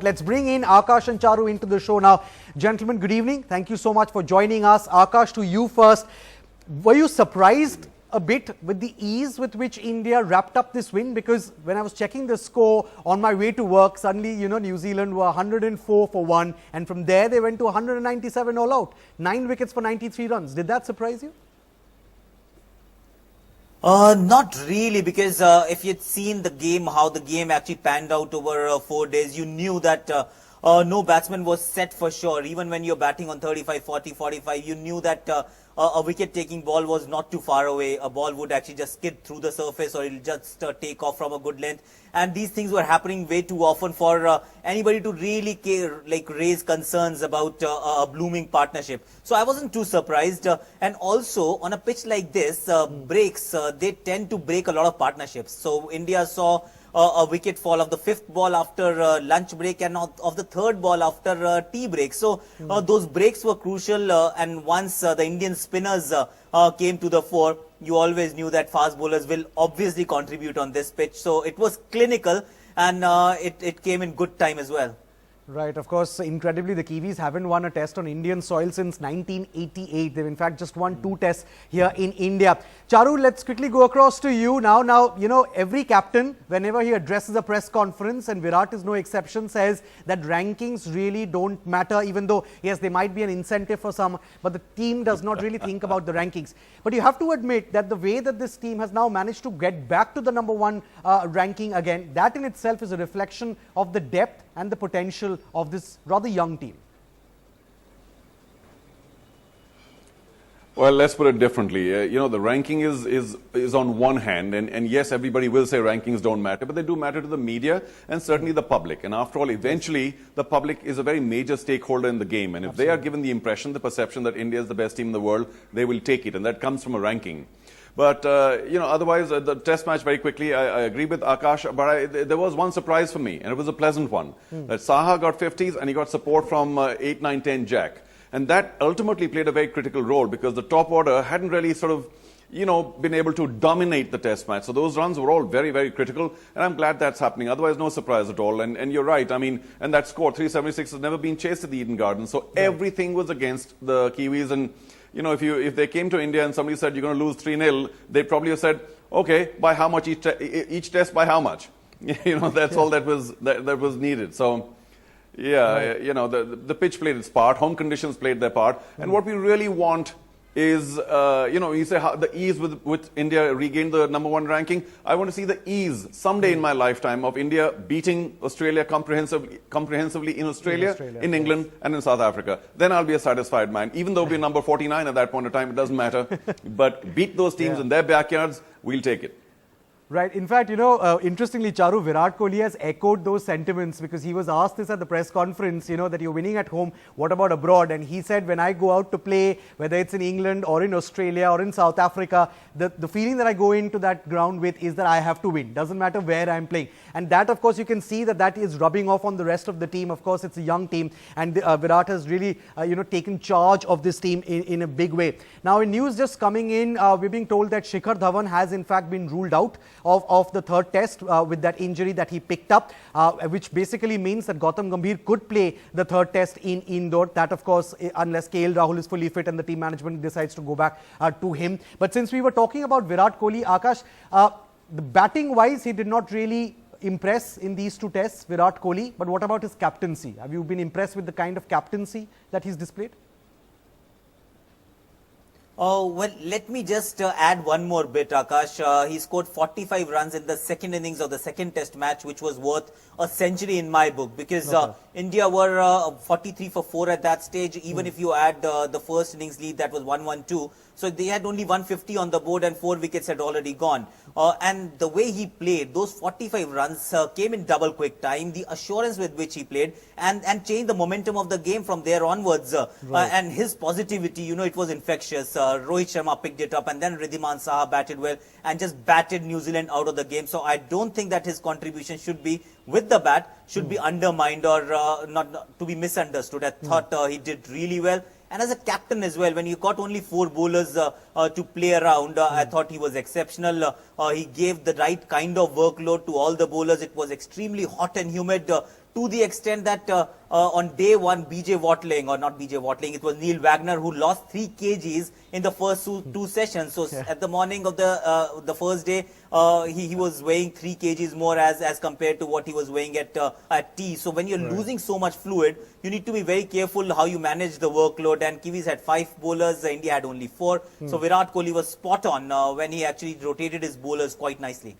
let's bring in Aakash and Charu into the show now. Gentlemen, good evening. Thank you so much for joining us. Aakash, to you first. Were you surprised a bit with the ease with which India wrapped up this win? Because when I was checking the score on my way to work, suddenly, New Zealand were 104 for 1, and from there they went to 197 all out. 9 wickets for 93 runs. Did that surprise you? Not really, because if you'd seen the game, how the game actually panned out over 4 days, you knew that no batsman was set for sure. Even when you're batting on 35, 40, 45, you knew that a wicket-taking ball was not too far away. A ball would actually just skid through the surface, or it'll just take off from a good length. And these things were happening way too often for anybody to really raise concerns about a blooming partnership. So I wasn't too surprised. And also, on a pitch like this, breaks, they tend to break a lot of partnerships. So India saw a wicket fall of the 5th ball after lunch break and of the 3rd ball after tea break. So those breaks were crucial, and once the Indian spinners came to the fore, you always knew that fast bowlers will obviously contribute on this pitch. So it was clinical, and it came in good time as well. Right, of course, incredibly, the Kiwis haven't won a test on Indian soil since 1988. They've in fact just won 2 tests here in India. Charu, let's quickly go across to you now. Now, every captain, whenever he addresses a press conference, and Virat is no exception, says that rankings really don't matter, even though, yes, there might be an incentive for some, but the team does not really think about the rankings. But you have to admit that the way that this team has now managed to get back to the #1 ranking again, that in itself is a reflection of the depth and the potential of this rather young team. Well, let's put it differently. The ranking is on one hand, and yes, everybody will say rankings don't matter, but they do matter to the media and certainly the public. And after all, eventually, the public is a very major stakeholder in the game. And if they are given the impression, the perception that India is the best team in the world, they will take it. And that comes from a ranking. But, otherwise, the test match, very quickly, I agree with Aakash, but there was one surprise for me, and it was a pleasant one. That Saha got 50s, and he got support from 8, 9, 10 Jack. And that ultimately played a very critical role, because the top order hadn't really been able to dominate the test match. So those runs were all very, very critical, and I'm glad that's happening. Otherwise, no surprise at all. And you're right. I mean, and that score, 376, has never been chased at the Eden Garden. So everything was against the Kiwis. And if they came to India and somebody said you're going to lose 3-0, they'd probably have said, okay, by how much each test, by how much? That's all that was needed. So, the pitch played its part, home conditions played their part, and what we really want is, you say how the ease with India regained the #1 ranking. I want to see the ease someday in my lifetime of India beating Australia comprehensively in Australia, in England, and in South Africa. Then I'll be a satisfied man. Even though we're number 49 at that point of time, it doesn't matter. But beat those teams in their backyards, we'll take it. Right. In fact, interestingly, Charu, Virat Kohli has echoed those sentiments, because he was asked this at the press conference, that you're winning at home, what about abroad? And he said, when I go out to play, whether it's in England or in Australia or in South Africa, the feeling that I go into that ground with is that I have to win. Doesn't matter where I'm playing. And that, of course, you can see that is rubbing off on the rest of the team. Of course, it's a young team, and Virat has really, taken charge of this team in a big way. Now, in news just coming in, we're being told that Shikhar Dhawan has in fact been ruled out of the 3rd test with that injury that he picked up, which basically means that Gautam Gambhir could play the 3rd test in Indore. That, of course, unless KL Rahul is fully fit and the team management decides to go back to him. But since we were talking about Virat Kohli, Aakash, the batting-wise, he did not really impress in these 2 tests, Virat Kohli. But what about his captaincy? Have you been impressed with the kind of captaincy that he's displayed? Oh, well, let me just add one more bit, Aakash. He scored 45 runs in the 2nd innings of the 2nd test match, which was worth a century in my book, because India were 43 for 4 at that stage. Even if you add the 1st innings lead, that was 112. So they had only 150 on the board, and 4 wickets had already gone. And the way he played, those 45 runs came in double quick time. The assurance with which he played and changed the momentum of the game from there onwards. And his positivity, it was infectious. Rohit Sharma picked it up, and then Ridhiman Saha batted well and just batted New Zealand out of the game. So I don't think that his contribution should be with the bat, should be undermined or not to be misunderstood. I thought he did really well. And as a captain as well, when you got only 4 bowlers to play around, I thought he was exceptional. He gave the right kind of workload to all the bowlers. It was extremely hot and humid. to the extent that on day one, BJ Watling, or not BJ Watling, it was Neil Wagner who lost 3 kgs in the first two sessions. So at the morning of the first day, he was weighing 3 kgs more as compared to what he was weighing at tea. So when you're losing so much fluid, you need to be very careful how you manage the workload. And Kiwis had 5 bowlers, India had only 4. So Virat Kohli was spot on when he actually rotated his bowlers quite nicely.